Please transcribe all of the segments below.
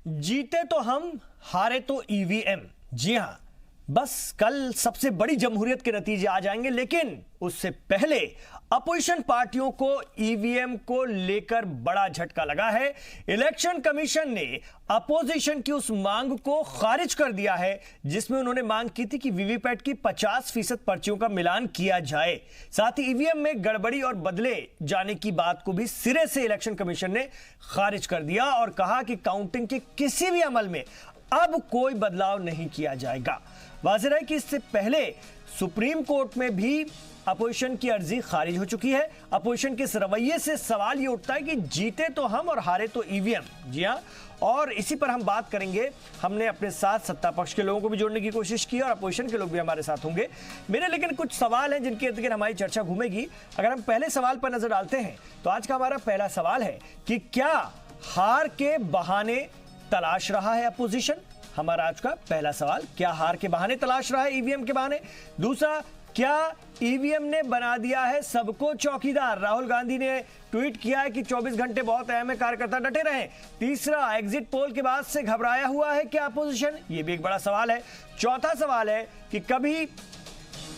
जीते तो हम, हारे तो ईवीएम। जी हां, बस कल सबसे बड़ी जमहूरियत के नतीजे आ जाएंगे, लेकिन उससे पहले अपोजिशन पार्टियों को ईवीएम को लेकर बड़ा झटका लगा है। इलेक्शन कमीशन ने अपोजिशन की उस मांग को खारिज कर दिया है जिसमें उन्होंने मांग की थी कि वीवीपैट की 50% पर्चियों का मिलान किया जाए। साथ ही ईवीएम में गड़बड़ी और बदले जाने की बात को भी सिरे से इलेक्शन कमीशन ने खारिज कर दिया और कहा कि काउंटिंग के किसी भी अमल में अब कोई बदलाव नहीं किया जाएगा। वाज़ेह है कि इससे पहले सुप्रीम कोर्ट में भी अपोजिशन की अर्जी खारिज हो चुकी है। अपोजिशन के इस रवैये से सवाल ये उठता है कि जीते तो हम और हारे तो ईवीएम। जी हां, और इसी पर हम बात करेंगे। हमने अपने साथ सत्ता पक्ष के लोगों को भी जोड़ने की कोशिश की और अपोजिशन के लोग भी हमारे साथ होंगे। मेरे लेकिन कुछ सवाल हैं जिनके इर्द गिर्द हमारी चर्चा घूमेगी। अगर हम पहले सवाल पर नजर डालते हैं तो आज का हमारा पहला सवाल है कि क्या हार के बहाने तलाश रहा है अपोजिशन? हमारा आज का पहला सवाल, क्या हार के बहाने तलाश रहा है ईवीएम के बहाने? दूसरा, क्या ईवीएम ने बना दिया है सबको चौकीदार? राहुल गांधी ने ट्वीट किया है कि 24 घंटे बहुत अहम है, कार्यकर्ता डटे रहें। तीसरा, एग्जिट पोल के बाद से घबराया हुआ है क्या अपोजिशन? ये भी एक बड़ा सवाल है। चौथा सवाल है कि कभी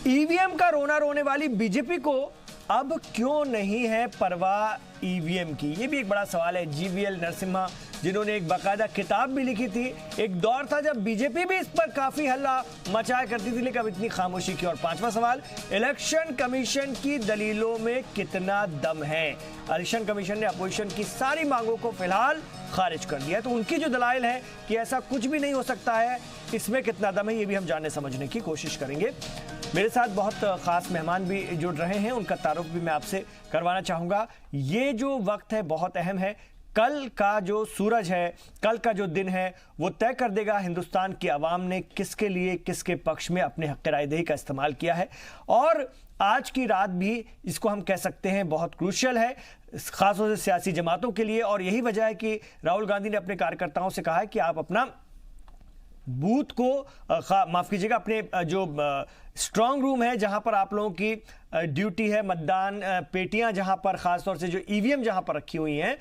ईवीएम का रोना रोने वाली बीजेपी को अब क्यों नहीं है परवाह ईवीएम की? ये भी एक बड़ा सवाल है। जीवीएल नरसिम्हा, जिन्होंने एक बाकायदा किताब भी लिखी थी, एक दौर था जब बीजेपी भी इस पर काफी हल्ला मचाया करती थी, लेकिन अब इतनी खामोशी की। और पांचवा सवाल, इलेक्शन कमीशन की दलीलों में कितना दम है? इलेक्शन कमीशन ने अपोजिशन की सारी मांगों को फिलहाल खारिज कर दिया, तो उनकी जो दलाइल है कि ऐसा कुछ भी नहीं हो सकता है, इसमें कितना दम है, ये भी हम जानने समझने की कोशिश करेंगे। मेरे साथ बहुत खास मेहमान भी जुड़ रहे हैं, उनका तारुफ भी मैं आपसे करवाना चाहूंगा। ये जो वक्त है बहुत अहम है। कल का जो सूरज है, कल का जो दिन है, वो तय कर देगा हिंदुस्तान की आवाम ने किसके लिए, किसके पक्ष में अपने हक़ रायदही का इस्तेमाल किया है। और आज की रात भी इसको हम कह सकते हैं बहुत क्रूशियल है, खासतौर से सियासी जमातों के लिए। और यही वजह है कि राहुल गांधी ने अपने कार्यकर्ताओं से कहा है कि आप अपना बूथ को माफ कीजिएगा, अपने जो स्ट्रांग रूम है जहां पर आप लोगों की ड्यूटी है, मतदान पेटियां जहां पर खासतौर से जो ईवीएम जहां पर रखी हुई हैं,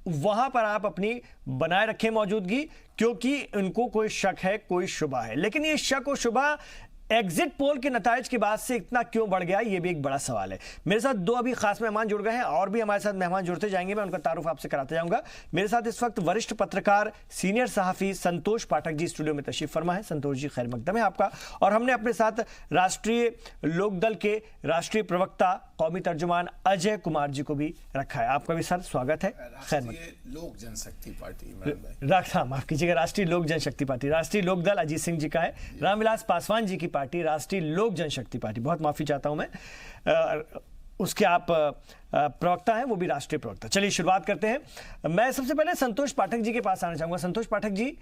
वहां पर आप अपनी बनाए रखें मौजूदगी, क्योंकि उनको कोई शक है, कोई शुबा है। लेकिन ये शक और शुबा एग्जिट पोल के नतायज के बाद से इतना क्यों बढ़ गया, ये भी एक बड़ा सवाल है। मेरे साथ दो अभी खास मेहमान जुड़ गए हैं और भी हमारे साथ मेहमान जुड़ते जाएंगे, मैं उनका तारुफ आपसे कराते जाऊंगा। मेरे साथ इस वक्त वरिष्ठ पत्रकार, सीनियर सहाफी संतोष पाठक जी स्टूडियो में तशरीफ फरमा है। संतोष जी, खैर मकदम है आपका। और हमने अपने साथ राष्ट्रीय लोकदल के राष्ट्रीय प्रवक्ता, कौमी तर्जुमान अजय कुमार जी को भी रखा है। आपका भी सर स्वागत है। खैर, लोक जनशक्ति पार्टी, माफ कीजिएगा, राष्ट्रीय लोक जनशक्ति पार्टी। राष्ट्रीय लोकदल अजीत सिंह जी का है। रामविलास पासवान जी की पार्टी राष्ट्रीय लोक जनशक्ति पार्टी, बहुत माफी चाहता हूं मैं, उसके आप प्रवक्ता हैं, वो भी राष्ट्रीय प्रवक्ता। चलिए शुरुआत करते हैं। मैं सबसे पहले संतोष पाठक जी के पास आना चाहूंगा। संतोष पाठक जी,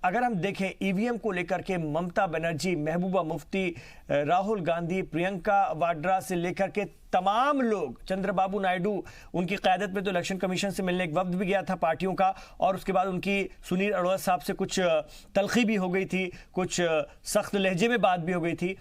अगर हम देखें ईवीएम को लेकर के ममता बनर्जी, महबूबा मुफ्ती, राहुल गांधी, प्रियंका वाड्रा से लेकर के तमाम लोग, चंद्रबाबू नायडू, उनकी क़यादत में तो इलेक्शन कमीशन से मिलने एक वक्त भी गया था पार्टियों का, और उसके बाद उनकी सुनील अरोड़ा साहब से कुछ तलखी भी हो गई थी, कुछ सख्त लहजे में बात भी हो गई थी।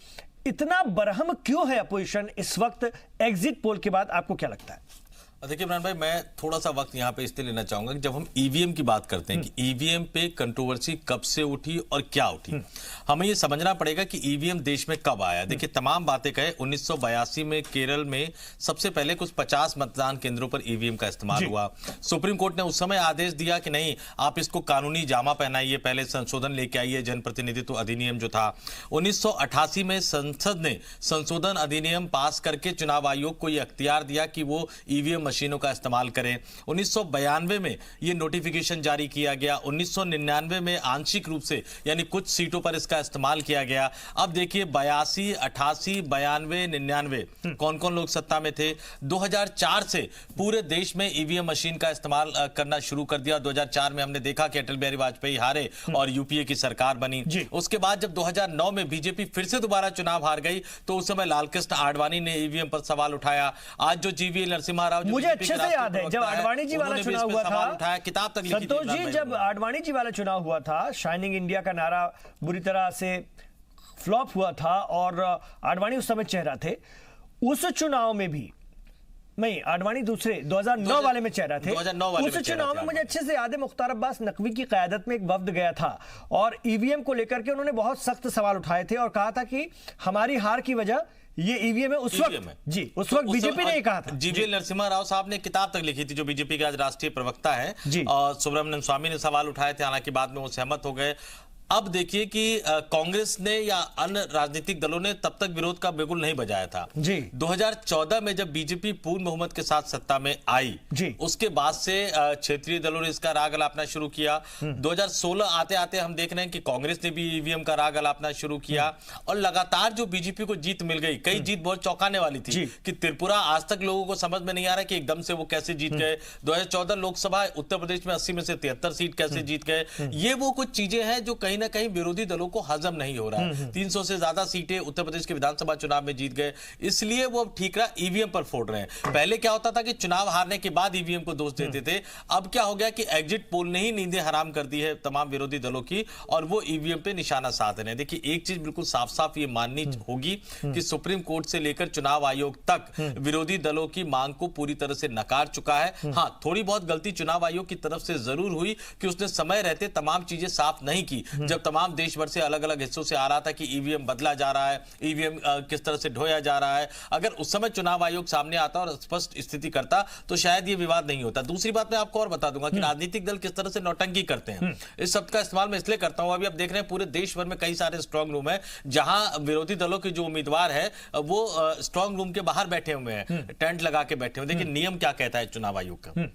इतना बरहम क्यों है अपोजिशन इस वक्त एग्जिट पोल के बाद? आपको क्या लगता है? देखिए इमरान भाई, मैं थोड़ा सा वक्त यहाँ पे इसलिए लेना चाहूंगा कि जब हम ईवीएम की बात करते हैं कि ईवीएम पे कंट्रोवर्सी कब से उठी और क्या उठी, हमें ये समझना पड़ेगा कि ईवीएम देश में कब आया। देखिए तमाम बातें कहे, 1982 में केरल में सबसे पहले कुछ 50 मतदान केंद्रों पर ईवीएम का इस्तेमाल हुआ। सुप्रीम कोर्ट ने उस समय आदेश दिया कि नहीं, आप इसको कानूनी जामा पहनाइए, पहले संशोधन लेके आइए, जनप्रतिनिधित्व अधिनियम जो था। 1988 में संसद ने संशोधन अधिनियम पास करके चुनाव आयोग को यह अख्तियार दिया कि वो ईवीएम मशीनों का इस्तेमाल करें। 1992 में यह नोटिफिकेशन जारी किया गया। 1999 में आंशिक रूप से यानी कुछ सीटों पर इसका इस्तेमाल किया गया। अब देखिए 82, 88, 92, 99 कौन कौन लोग सत्ता में थे। 2004 से पूरे देश में ईवीएम मशीन का इस्तेमाल करना शुरू कर दिया। 2004 में हमने देखा कि अटल बिहारी वाजपेयी हारे और यूपीए की सरकार बनी। उसके बाद जब 2009 में बीजेपी फिर से दोबारा चुनाव हार गई तो उस समय लालकृष्ण आडवाणी ने ईवीएम पर सवाल उठाया। आज जो जीवीएल नरसिम्हा राव, मुझे अच्छे से याद है जब आडवाणी जी वाला चुनाव हुआ था, किताब तक लिखी थी संतोष जी, जब आडवाणी जी वाला चुनाव हुआ था, शाइनिंग इंडिया का नारा बुरी तरह से फ्लॉप हुआ था और आडवाणी उस समय चेहरा थे। उस चुनाव में भी नहीं, आडवाणी दूसरे 2009 वाले में चेहरा थे। 2009 वाले उस में चेहरा चुनाव में थे मुझे अच्छे से याद है, मुख्तार अब्बास नकवी की क़यादत में एक वफ्द गया था और ईवीएम को लेकर के उन्होंने बहुत सख्त सवाल उठाए थे और कहा था कि हमारी हार की वजह ये ईवीएम है। उस वक्त जी, उस वक्त बीजेपी ने कहा था। जीवी नरसिम्हा राव साहब ने किताब तक लिखी थी, जो बीजेपी के आज राष्ट्रीय प्रवक्ता है, जी। और सुब्रमण्यम स्वामी ने सवाल उठाए थे, हालांकि बाद में वो सहमत हो गए। अब देखिए कि कांग्रेस ने या अन्य राजनीतिक दलों ने तब तक विरोध का बिगुल नहीं बजाया था जी। 2014 में जब बीजेपी पूर्ण बहुमत के साथ सत्ता में आई जी, उसके बाद से क्षेत्रीय दलों ने इसका राग अलापना शुरू किया। 2016 आते आते हम देख रहे हैं कि कांग्रेस ने भी ईवीएम का राग अलापना शुरू किया और लगातार जो बीजेपी को जीत मिल गई, कई जीत बहुत चौंकाने वाली थी कि त्रिपुरा आज तक लोगों को समझ में नहीं आ रहा कि एकदम से वो कैसे जीत गए। 2014 लोकसभा उत्तर प्रदेश में 80 में से 73 सीट कैसे जीत गए। ये वो कुछ चीजें हैं जो कहीं ना कहीं विरोधी दलों को हजम नहीं हो रहा है। 300 से ज्यादा सीटें उत्तर प्रदेश के विधानसभा चुनाव में जीत गए, इसलिए वो अब ठीक रहा, ईवीएम पर फोड़ रहे हैं। पहले क्या होता था कि चुनाव हारने के बाद ईवीएम को दोष देते थे, अब क्या हो गया कि एग्जिट पोल ने ही नींदें हराम कर दी है तमाम विरोधी दलों की और वो ईवीएम पे निशाना साध रहे हैं। देखिए, एक चीज बिल्कुल साफ साफ ये माननी होगी कि सुप्रीम कोर्ट से लेकर चुनाव आयोग तक विरोधी दलों की मांग को पूरी तरह से नकार चुका है। हाँ, थोड़ी बहुत गलती चुनाव आयोग की तरफ से जरूर हुई कि उसने समय रहते तमाम चीजें साफ नहीं की। जब तमाम देश भर से अलग अलग हिस्सों से आ रहा था कि ईवीएम बदला जा रहा है, ईवीएम किस तरह से ढोया जा रहा है, अगर उस समय चुनाव आयोग सामने आता और स्पष्ट स्थिति करता तो शायद ये विवाद नहीं होता। दूसरी बात मैं आपको और बता दूंगा कि राजनीतिक दल किस तरह से नौटंकी करते हैं। इस शब्द का इस्तेमाल मैं इसलिए करता हूं, अभी आप देख रहे हैं पूरे देश भर में कई सारे स्ट्रांग रूम है जहां विरोधी दलों के जो उम्मीदवार है वो स्ट्रांग रूम के बाहर बैठे हुए हैं, टेंट लगा के बैठे हुए। देखिए, नियम क्या कहता है चुनाव आयोग का।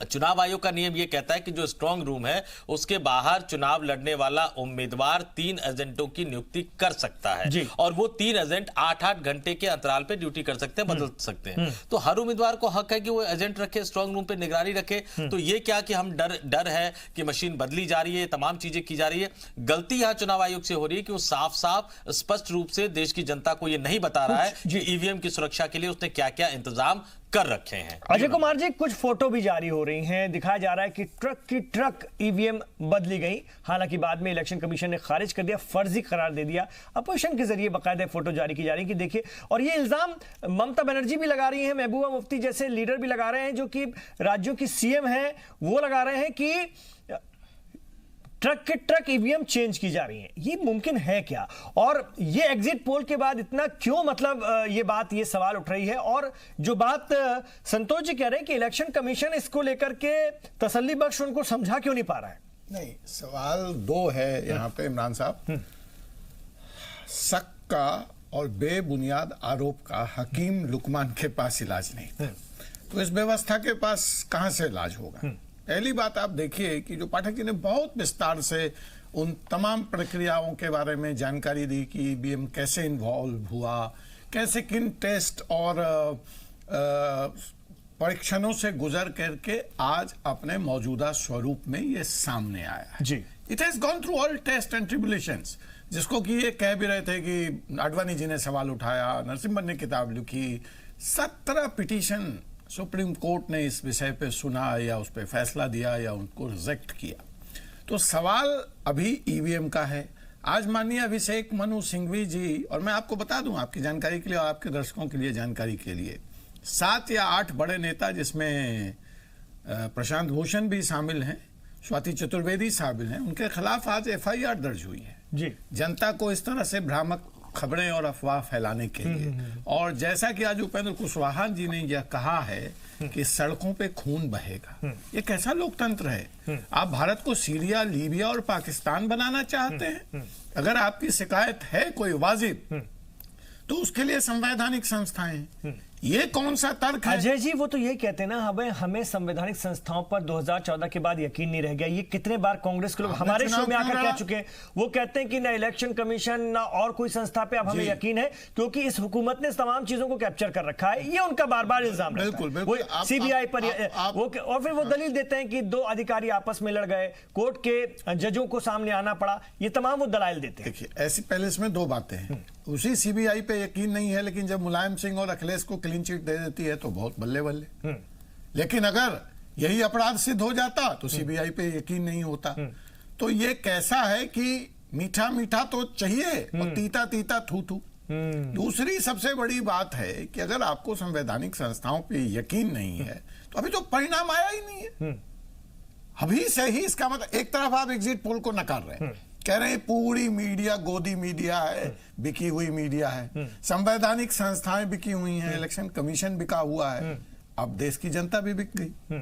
चुनाव आयोग का नियम यह कहता है कि जो स्ट्रांग रूम है उसके बाहर चुनाव लड़ने वाला उम्मीदवार 3 एजेंटों की नियुक्ति कर सकता है और वो 3 एजेंट 8-8 घंटे के अंतराल पे ड्यूटी कर सकते हैं, बदल सकते हैं। तो हर उम्मीदवार को हक है कि वो एजेंट रखे, स्ट्रांग रूम पे निगरानी रखे। तो ये क्या कि हम डर है कि मशीन बदली जा रही है, तमाम चीजें की जा रही है। गलती यहां चुनाव आयोग से हो रही है कि वो साफ साफ स्पष्ट रूप से देश की जनता को ये नहीं बता रहा है कि ईवीएम की सुरक्षा के लिए उसने क्या क्या इंतजाम कर रखे हैं। अजय कुमार जी, कुछ फोटो भी जारी हो रही हैं, दिखाया जा रहा है कि ट्रक की ट्रक ईवीएम बदली गई। हालांकि बाद में इलेक्शन कमीशन ने खारिज कर दिया, फर्जी करार दे दिया। अपोजिशन के जरिए बाकायदा फोटो जारी की जा रही है कि देखिए, और ये इल्जाम ममता बनर्जी भी लगा रही है, महबूबा मुफ्ती जैसे लीडर भी लगा रहे हैं, जो कि राज्यों की सीएम है, वो लगा रहे हैं कि ट्रक के ट्रक ईवीएम चेंज की जा रही हैं। ये मुमकिन है क्या? और ये एग्जिट पोल के बाद इतना क्यों, मतलब ये सवाल उठ रही है? और जो बात संतोष जी कह रहे हैं कि इलेक्शन कमीशन इसको लेकर के तसल्ली बख्श उनको समझा क्यों नहीं पा रहा है? नहीं, सवाल 2 है यहाँ पे इमरान साहब। शक का और बेबुनियाद आरोप का हकीम लुकमान के पास इलाज नहीं था, तो इस व्यवस्था के पास कहां से इलाज होगा? पहली बात आप देखिए कि जो पाठक जी ने बहुत विस्तार से उन तमाम प्रक्रियाओं के बारे में जानकारी दी कि ईवीएम कैसे इन्वॉल्व हुआ, कैसे किन टेस्ट और परीक्षणों से गुजर करके आज अपने मौजूदा स्वरूप में ये सामने आया है। जी, it has gone through all test and tribulations, जिसको कि ये कह भी रहे थे कि आडवाणी जी ने सवाल उठाया, नरसिम्हा ने किताब लिखी, 17 पिटीशन सुप्रीम कोर्ट ने इस विषय पे सुना या उस पे फैसला दिया या उनको रिजेक्ट किया। तो सवाल अभी ईवीएम का है। आज माननीय अभिषेक मनु सिंघवी जी, और मैं आपको बता दूं आपकी जानकारी के लिए और आपके दर्शकों के लिए जानकारी के लिए, 7 या 8 बड़े नेता जिसमें प्रशांत भूषण भी शामिल हैं, स्वाति चतुर्वेदी शामिल हैं, उनके खिलाफ आज एफआईआर दर्ज हुई है जी, जनता को इस तरह से भ्रामक खबरें और अफवाह फैलाने के लिए। और जैसा कि आज उपेंद्र कुशवाहा जी ने यह कहा है कि सड़कों पे खून बहेगा, ये कैसा लोकतंत्र है? आप भारत को सीरिया, लीबिया और पाकिस्तान बनाना चाहते हैं? अगर आपकी शिकायत है कोई वाजिब, तो उसके लिए संवैधानिक संस्थाएं, ये कौन सा तर्क है? अजय जी, वो तो ये कहते हैं ना, हमें संवैधानिक संस्थाओं पर 2014 के बाद यकीन नहीं रह गया। ये कितने बार कांग्रेस के लोग हमारे शो में आकर कह चुके हैं। वो कहते हैं कि ना इलेक्शन कमीशन ना और कोई संस्था पे अब हमें यकीन है, क्योंकि इस हुकूमत ने तमाम चीजों को कैप्चर कर रखा है। ये उनका बार बार इल्जाम रहता है। वो सीबीआई पर और फिर वो दलील देते हैं कि 2 अधिकारी आपस में लड़ गए, कोर्ट के जजों को सामने आना पड़ा, ये तमाम वो दलाइल देते हैं। देखिए, ऐसी पहले इसमें 2 बातें हैं। उसी सीबीआई पे यकीन नहीं है, लेकिन जब मुलायम सिंह और अखिलेश को क्लीन चिट दे देती है तो बहुत बल्ले बल्ले। लेकिन अगर यही अपराध सिद्ध हो जाता तो सीबीआई पे यकीन नहीं होता। तो ये कैसा है कि मीठा मीठा तो चाहिए और तीता तीता थू थू। दूसरी सबसे बड़ी बात है कि अगर आपको संवैधानिक संस्थाओं पे यकीन नहीं है तो अभी तो परिणाम आया ही नहीं है। अभी से ही इसका मतलब एक तरफ आप एग्जिट पोल को नकार रहे हैं, कह रहे हैं पूरी मीडिया गोदी मीडिया है, बिकी हुई मीडिया है, संवैधानिक संस्थाएं बिकी हुई हैं, इलेक्शन कमीशन बिका हुआ है, अब देश की जनता भी बिक गई।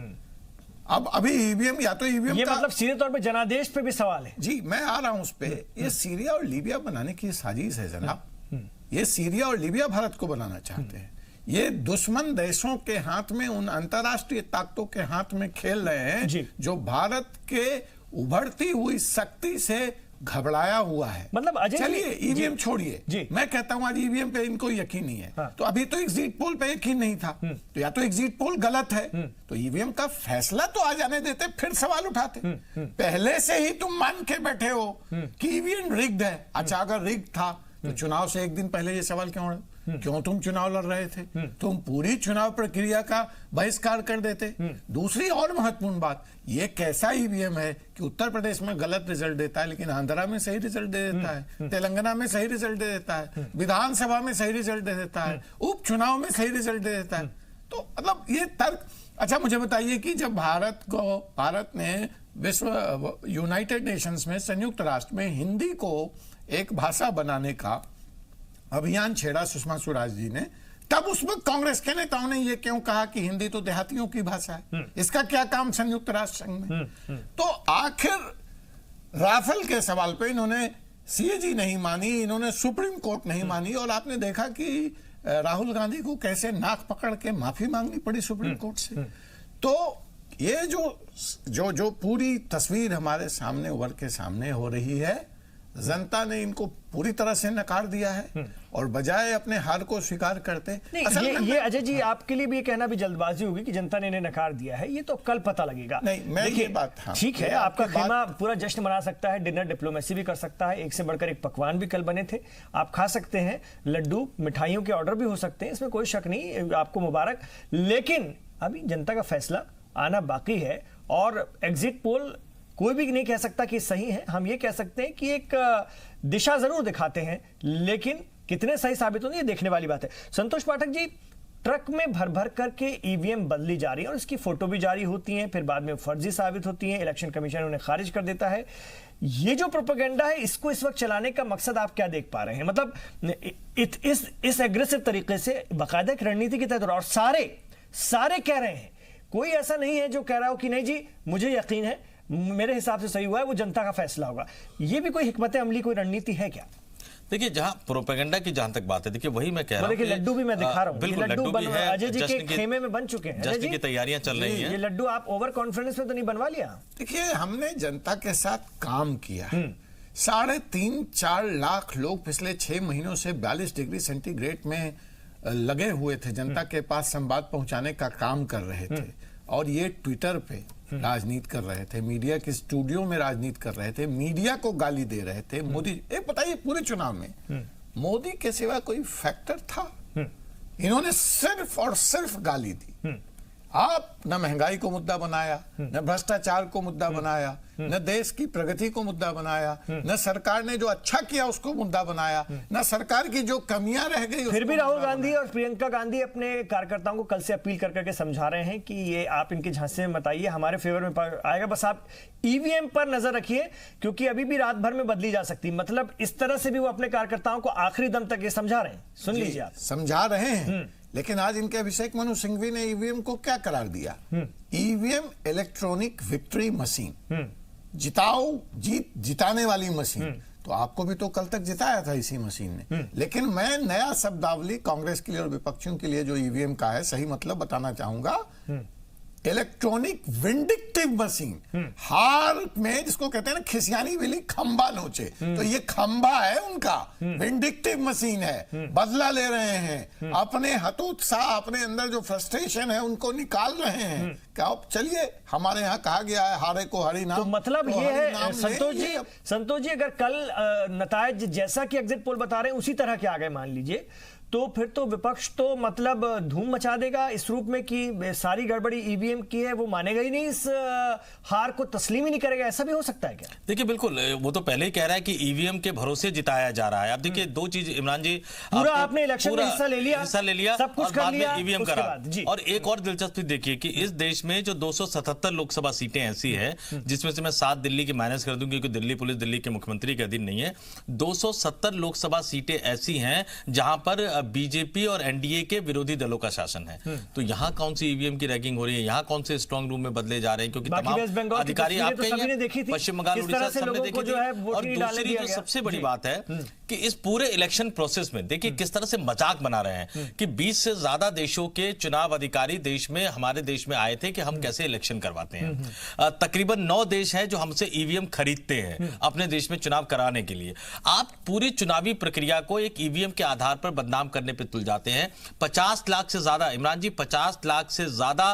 अब अभी ईवीएम या तो ईवीएम ये मतलब सीधे तौर पे जनादेश पे भी सवाल है। जी मैं आ रहा हूं उस पे। ये सीरिया और लीबिया बनाने की साजिश है जनाब। ये सीरिया और लीबिया भारत को बनाना चाहते हैं। ये दुश्मन देशों के हाथ में, उन अंतर्राष्ट्रीय ताकतों के हाथ में खेल रहे हैं जो भारत के उभरती हुई शक्ति से घबराया हुआ है। मतलब अजय चलिए ईवीएम छोड़िए, मैं कहता हूं आज ईवीएम पे इनको यकीन नहीं है। हाँ। तो अभी तो एग्जिट पोल पे यकीन नहीं था, तो या तो एग्जिट पोल गलत है, तो ईवीएम का फैसला तो आ जाने देते, फिर सवाल उठाते। पहले से ही तुम मान के बैठे हो कि ईवीएम रिग्ड है। अच्छा अगर रिग्ड था तो चुनाव से एक दिन पहले ये सवाल क्यों तुम चुनाव लड़ रहे थे? तुम पूरी चुनाव प्रक्रिया का बहिष्कार कर देते। दूसरी और महत्वपूर्ण बात, ये कैसा ईवीएम है कि उत्तर प्रदेश में गलत रिजल्ट देता है लेकिन आंध्रा में सही रिजल्ट दे देता है, तेलंगाना में सही रिजल्ट दे देता है, विधानसभा में सही रिजल्ट दे देता है, उपचुनाव में सही रिजल्ट दे देता है। तो मतलब ये तर्क। अच्छा मुझे बताइए कि जब भारत ने विश्व यूनाइटेड नेशंस में, संयुक्त राष्ट्र में हिंदी को एक भाषा बनाने का अभियान छेड़ा सुषमा स्वराज जी ने, तब उसमें कांग्रेस के नेताओं ने ये क्यों कहा कि हिंदी तो देहातियों की भाषा है, इसका क्या काम संयुक्त राष्ट्र संघ में? तो आखिर राफेल के सवाल पे इन्होंने सीएजी नहीं मानी, इन्होंने सुप्रीम कोर्ट नहीं मानी, और आपने देखा कि राहुल गांधी को कैसे नाक पकड़ के माफी मांगनी पड़ी सुप्रीम कोर्ट से। तो ये जो पूरी तस्वीर हमारे सामने उभर के सामने हो रही है, जनता ने इनको पूरी तरह से नकार दिया है और बजाय अपने हार को स्वीकार करते। ये अजय जी आपके लिए भी ये कहना भी जल्दबाजी होगी कि जनता ने इन्हें नकार दिया है, ये तो कल पता लगेगा। नहीं मैं ये बात, हाँ, ठीक है, आपका खेमा पूरा जश्न मना सकता है, डिनर डिप्लोमेसी भी कर सकता है, एक से बढ़कर एक पकवान भी कल बने थे, आप खा सकते हैं, लड्डू मिठाइयों के ऑर्डर भी हो सकते हैं, इसमें कोई शक नहीं, आपको मुबारक। लेकिन अभी जनता का फैसला आना बाकी है और एग्जिट पोल कोई भी नहीं कह सकता कि सही है। हम ये कह सकते हैं कि एक दिशा जरूर दिखाते हैं, लेकिन कितने सही साबित होंगे ये देखने वाली बात है। संतोष पाठक जी, ट्रक में भर भर करके ईवीएम बदली जा रही है और इसकी फोटो भी जारी होती हैं, फिर बाद में फर्जी साबित होती हैं, इलेक्शन कमीशन उन्हें खारिज कर देता है। ये जो प्रोपेगेंडा है, इसको इस वक्त चलाने का मकसद आप क्या देख पा रहे हैं? मतलब इस एग्रेसिव तरीके से बाकायदा एक रणनीति के तहत, और सारे कह रहे हैं, कोई ऐसा नहीं है जो कह रहा हो कि नहीं जी मुझे यकीन है, मेरे हिसाब से सही हुआ है, वो जनता का फैसला होगा। ये भी कोई हिकमत अमली, कोई रणनीति है क्या? देखिए जहां प्रोपेगेंडा की जहां तक बात है, देखिए वही मैं कह रहा हूं, लड्डू भी मैं दिखा रहा हूं, बिल्कुल लड्डू भी है, अजय जी के खेमे में बन चुके हैं, जश्न की तैयारियां चल रही हैं। ये लड्डू आप ओवर कॉन्फिडेंस में तो नहीं बनवा लिया? देखिए हमने जनता के साथ काम किया, 3.5-4 लाख लोग पिछले 6 महीनों से 42 डिग्री सेंटीग्रेड में लगे हुए थे, जनता के पास संवाद पहुंचाने का काम कर रहे थे, और ये ट्विटर पे राजनीति कर रहे थे, मीडिया के स्टूडियो में राजनीति कर रहे थे, मीडिया को गाली दे रहे थे। मोदी, एक बताइए पूरे चुनाव में मोदी के सिवा कोई फैक्टर था? इन्होंने सिर्फ और सिर्फ गाली दी। आप न महंगाई को मुद्दा बनाया, न भ्रष्टाचार को मुद्दा बनाया, न देश की प्रगति को मुद्दा बनाया, न सरकार ने जो अच्छा किया उसको मुद्दा बनाया, न सरकार की जो कमियां रह गई। फिर भी राहुल गांधी और प्रियंका गांधी अपने कार्यकर्ताओं को कल से अपील कर करके समझा रहे हैं कि ये आप इनके झांसे में मत आइए, हमारे फेवर में आएगा, बस आप ईवीएम पर नजर रखिए क्योंकि अभी भी रात भर में बदली जा सकती। मतलब इस तरह से भी वो अपने कार्यकर्ताओं को आखिरी दम तक ये समझा रहे हैं। सुन लीजिए आप। समझा रहे हैं, लेकिन आज इनके अभिषेक मनु सिंघवी ने ईवीएम को क्या करार दिया? ईवीएम इलेक्ट्रॉनिक विक्ट्री मशीन, जिताने वाली मशीन। तो आपको भी तो कल तक जिताया था इसी मशीन ने। लेकिन मैं नया शब्दावली कांग्रेस के लिए और विपक्षियों के लिए जो ईवीएम का है सही मतलब बताना चाहूंगा, इलेक्ट्रॉनिक विंडिक्टिव मशीन। हार में जिसको कहते हैं ना खिसियानी बिल्ली खंबा नोचे, तो ये खंबा है उनका, विंडिक्टिव मशीन है, बदला ले रहे हैं, अपने हतोत्साह, अपने अंदर जो फ्रस्ट्रेशन है उनको निकाल रहे हैं। क्या चलिए, हमारे यहाँ कहा गया है हारे को हरि नाम। तो मतलब ये है संतोष जी, अगर कल नतायज जैसा कि एग्जिट पोल बता रहे हैं उसी तरह के आ गए मान लीजिए, तो फिर तो विपक्ष तो मतलब धूम मचा देगा इस रूप में कि सारी गड़बड़ी ईवीएम की है, वो मानेगा ही नहीं, इस हार को तस्लीम ही नहीं करेगा। ऐसा भी हो सकता है क्या? देखिए बिल्कुल, वो तो पहले ही कह रहा है कि ईवीएम के भरोसे जिताया जा रहा है। अब देखिए दो चीज इमरान जी, पूरा आपने इलेक्शन में हिस्सा ले लिया, सब कुछ कर लिया, ईवीएम करा। और एक और दिलचस्पी देखिए कि इस देश में जो 277 लोकसभा सीटें ऐसी है, जिसमें से मैं 7 दिल्ली की माइनस कर दूं क्योंकि दिल्ली पुलिस दिल्ली के मुख्यमंत्री के अधीन नहीं है, 270 लोकसभा सीटें ऐसी हैं जहां पर बीजेपी और एनडीए के विरोधी दलों का शासन है। तो यहां कौन सी ईवीएम की रैगिंग हो रही है, यहां कौन से स्ट्रांग रूम में बदले जा रहे हैं, क्योंकि तमाम अधिकारी आप पश्चिम बंगाल उड़ीसा सबने देखी थी। और दूसरी जो सबसे बड़ी बात है कि इस पूरे इलेक्शन प्रोसेस में देखिए किस तरह से मजाक बना रहे हैं कि 20 से ज्यादा देशों के चुनाव अधिकारी देश में, हमारे देश में आए थे कि हम कैसे इलेक्शन करवाते हैं। तकरीबन 9 देश हैं जो हमसे ईवीएम खरीदते हैं अपने देश में चुनाव कराने के लिए। आप पूरी चुनावी प्रक्रिया को एक ईवीएम के आधार पर बदनाम करने पे तुल जाते हैं। 50 लाख से ज्यादा, इमरान जी 50 लाख से ज्यादा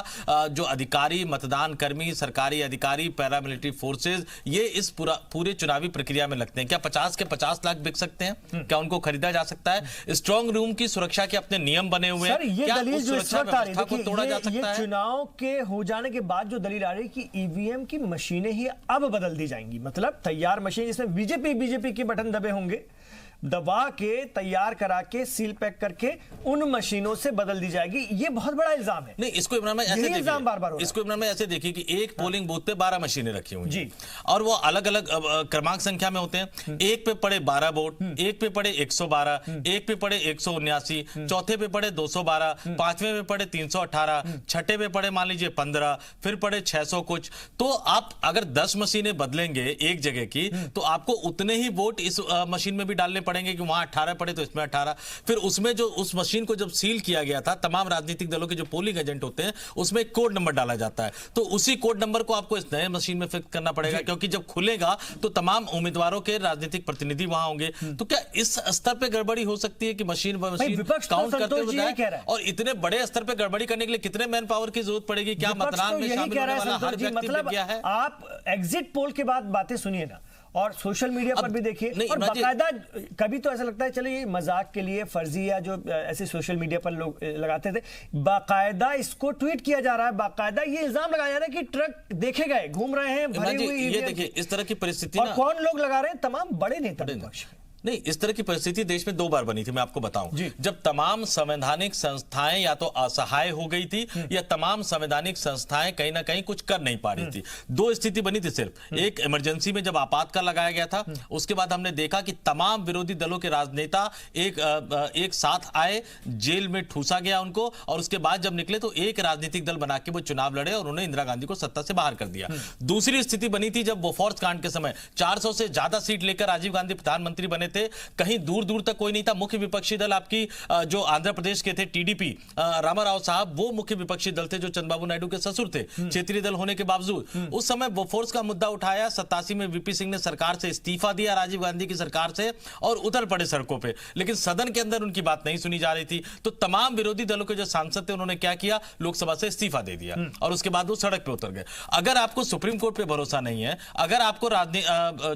जो अधिकारी, मतदान कर्मी, सरकारी अधिकारी, पैरामिलिट्री फोर्सेज, ये इस पूरे चुनावी प्रक्रिया में लगते हैं। क्या 50 के 50 लाख बिक सकते हैं? क्या उनको खरीदा जा सकता है? स्ट्रांग रूम की सुरक्षा के अपने नियम बने हुए हैं, क्या उस सुरक्षा व्यवस्था को तोड़ा जा सकता है? चुनाव के हो जाने के बाद जो दलील आ रही है कि ईवीएम की मशीनें ही अब बदल दी जाएंगी, मतलब तैयार मशीन जिसमें बीजेपी के बटन दबे होंगे, दबा के तैयार करा के सील पैक करके उन मशीनों से बदल दी जाएगी। ये बहुत बड़ा इल्जाम है। नहीं, इसको इमरान में ऐसे देखिए, इसको इमरान में ऐसे देखिए कि एक पोलिंग बूथ पे 12 मशीनें रखी हुई हैं और वो अलग अलग क्रमांक संख्या में होते हैं। एक पे पड़े 12 वोट, एक पे पड़े 112, एक पे पड़े 179, चौथे पे पड़े 212, पांचवें पे पड़े 318, छठे पे पड़े मान लीजिए 15, फिर पड़े 600 कुछ। तो आप अगर 10 मशीनें बदलेंगे एक जगह की, तो आपको उतने ही वोट इस मशीन में भी डालने पड़ेंगे कि वहां 18 पड़े तो इसमें 18। फिर उसमें जो उस मशीन को जब सील किया गया था, तमाम राजनीतिक दलों के जो पोलिंग एजेंट होते हैं उसमें एक कोड नंबर डाला जाता है, तो उसी कोड नंबर को आपको इस नए मशीन में फिक्स करना पड़ेगा, क्योंकि जब खुलेगा तो तमाम उम्मीदवारों के राजनीतिक प्रतिनिधि वहां होंगे। तो क्या इस स्तर पर गड़बड़ी हो सकती है कि मशीन काउंट करते हुए, और इतने बड़े स्तर पर गड़बड़ी करने के लिए कितने मैन पावर की जरूरत पड़ेगी? क्या मतदान में शामिल होने वाला हर व्यक्ति बिक गया है? आप एग्जिट पोल के बाद बातें सुनिए ना, और सोशल मीडिया पर भी देखिए, और बाकायदा कभी तो ऐसा लगता है चलो ये मजाक के लिए फर्जी या जो ऐसे सोशल मीडिया पर लोग लगाते थे, बाकायदा इसको ट्वीट किया जा रहा है, बाकायदा ये इल्जाम लगाया जा रहा है कि ट्रक देखे गए घूम रहे हैं भरी हुई। ये देखिए इस तरह की परिस्थिति, और कौन लोग लगा रहे हैं? तमाम बड़े नेता। नहीं, इस तरह की परिस्थिति देश में 2 बार बनी थी, मैं आपको बताऊं। जब तमाम संवैधानिक संस्थाएं या तो असहाय हो गई थी या तमाम संवैधानिक संस्थाएं कहीं ना कहीं कुछ कर नहीं पा रही थी। 2 स्थिति बनी थी सिर्फ। एक इमरजेंसी में जब आपातकाल लगाया गया था, उसके बाद हमने देखा कि तमाम विरोधी दलों के राजनेता एक साथ आए, जेल में ठूसा गया उनको, और उसके बाद जब निकले तो एक राजनीतिक दल बना के वो चुनाव लड़े और उन्होंने इंदिरा गांधी को सत्ता से बाहर कर दिया। दूसरी स्थिति बनी थी जब बोफोर्स कांड के समय 400 से ज्यादा सीट लेकर राजीव गांधी प्रधानमंत्री बने थे, कहीं दूर दूर तक कोई नहीं था। मुख्य विपक्षी दल आपकी जो आंध्र प्रदेश के थे टीडीपी, रामाराव साहब, वो मुख्य विपक्षी दल थे जो चंद्रबाबू नायडू के ससुर थे, क्षेत्रीय दल होने के बावजूद। उस समय बोफोर्स का मुद्दा उठाया, 87 में वीपी सिंह ने सरकार से इस्तीफा दिया, राजीव गांधी की सरकार से, और उतर पड़े सड़कों पे, लेकिन सदन के अंदर उनकी बात नहीं सुनी जा रही थी। तो तमाम विरोधी दलों के जो सांसद थे उन्होंने क्या किया, लोकसभा से इस्तीफा दे दिया और उसके बाद वो सड़क पे उतर गए। अगर आपको सुप्रीम कोर्ट पे भरोसा नहीं है, अगर आपको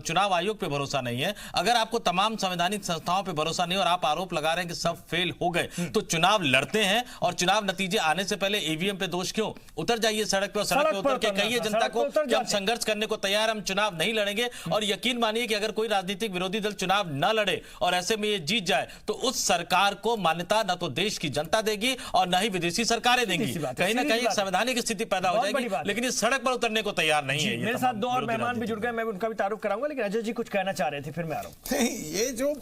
चुनाव आयोग पे भरोसा नहीं है, अगर आपको तमाम संवैधानिक संस्थाओं पे भरोसा नहीं और आप आरोप लगा रहे हैं कि सब फेल हो गए, तो चुनाव लड़ते हैं और चुनाव नतीजे आने से पहले ईवीएम पे दोष क्यों? उतर जाइए सड़क पे और सड़क पे उतर के कहिए जनता को कि हम संघर्ष करने को तैयार, हम चुनाव नहीं लड़ेंगे। और यकीन मानिए कि अगर कोई राजनीतिक विरोधी दल चुनाव न लड़े और ऐसे में ये जीत जाए, तो उस सरकार को मान्यता न तो देश की जनता देगी और न ही विदेशी सरकारें देंगी। कहीं ना कहीं संवैधानिक स्थिति पैदा हो जाएगी, लेकिन इस सड़क पर उतरने को तैयार नहीं है। मेरे साथ 2 और मेहमान भी जुड़ गए, मैं उनका भी तारुफ कराऊंगा, लेकिन अजय जी कुछ कहना चाह रहे थे, फिर मैं आ रहा हूं। ये जो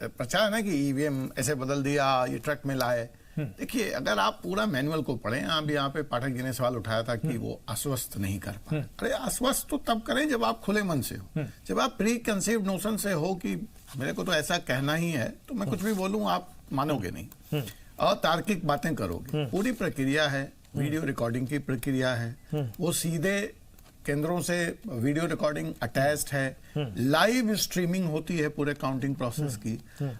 प्रचार है ना कि ईवीएम ऐसे बदल दिया, ये ट्रक में लाए, देखिए अगर आप पूरा मैनुअल को पढ़ें, आप यहाँ पे पाठक जी ने सवाल उठाया था कि वो आश्वस्त नहीं कर पाए। अरे आश्वस्त तो तब करें जब आप खुले मन से हो, जब आप प्री कंसीव्ड नोशन से हो कि मेरे को तो ऐसा कहना ही है, तो मैं कुछ भी बोलूं आप मानोगे नहीं, अतार्किक बातें करोगे। पूरी प्रक्रिया है, वीडियो रिकॉर्डिंग की प्रक्रिया है, वो सीधे केंद्रों से वीडियो रिकॉर्डिंग अटैच्ड है, लाइव स्ट्रीमिंग होती है पूरे काउंटिंग प्रोसेस की।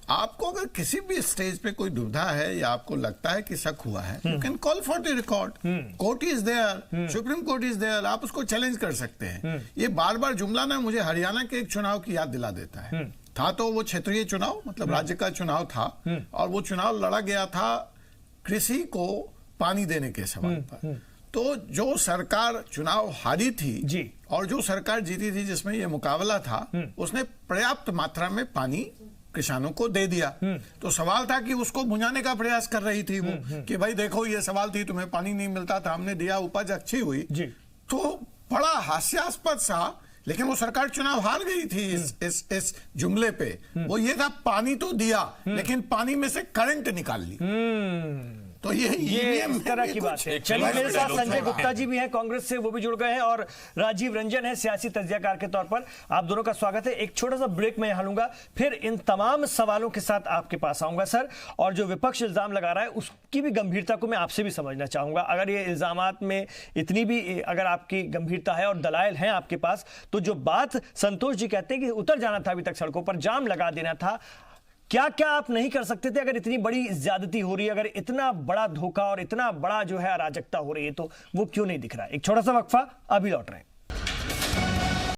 आपको अगर किसी भी स्टेज पे कोई दुविधा है या आपको लगता है कि शक हुआ है, you can call for the record, court is there, supreme court is there, आप उसको चैलेंज कर सकते हैं। ये बार बार जुमला ना मुझे हरियाणा के एक चुनाव की याद दिला देता है। था तो वो क्षेत्रीय चुनाव, मतलब राज्य का चुनाव था, और वो चुनाव लड़ा गया था कृषि को पानी देने के सवाल पर। तो जो सरकार चुनाव हारी थी जी, और जो सरकार जीती थी जिसमें ये मुकाबला था, उसने पर्याप्त मात्रा में पानी किसानों को दे दिया। तो सवाल था कि उसको बुझाने का प्रयास कर रही थी वो, कि भाई देखो ये सवाल थी, तुम्हें पानी नहीं मिलता था, हमने दिया, उपज अच्छी हुई। तो बड़ा हास्यास्पद सा, लेकिन वो सरकार चुनाव हार गई थी इस जुमले पे। वो ये था पानी तो दिया लेकिन पानी में से करंट निकाल ली। तो ये इस तरह की बात है। चलिए, मेरे साथ संजय गुप्ता जी भी हैं कांग्रेस से, वो भी जुड़ गए हैं, और राजीव रंजन है सियासी तज्जियाकार के तौर पर। आप दोनों का स्वागत है। एक छोटा सा ब्रेक में यहाँ लूंगा, फिर इन तमाम सवालों के साथ आपके पास आऊंगा सर। और जो विपक्ष इल्जाम लगा रहा है उसकी भी गंभीरता को मैं आपसे भी समझना चाहूंगा। अगर ये इल्जामात में इतनी भी अगर आपकी गंभीरता है और दलाइल हैं आपके पास, तो जो बात संतोष जी कहते हैं कि उतर जाना था, अभी तक सड़कों पर जाम लगा देना था, क्या क्या आप नहीं कर सकते थे? अगर इतनी बड़ी ज्यादती हो रही है, अगर इतना बड़ा धोखा और इतना बड़ा जो है अराजकता हो रही है, तो वो क्यों नहीं दिख रहा है? एक छोटा सा वक्फा, अभी लौट रहे हैं।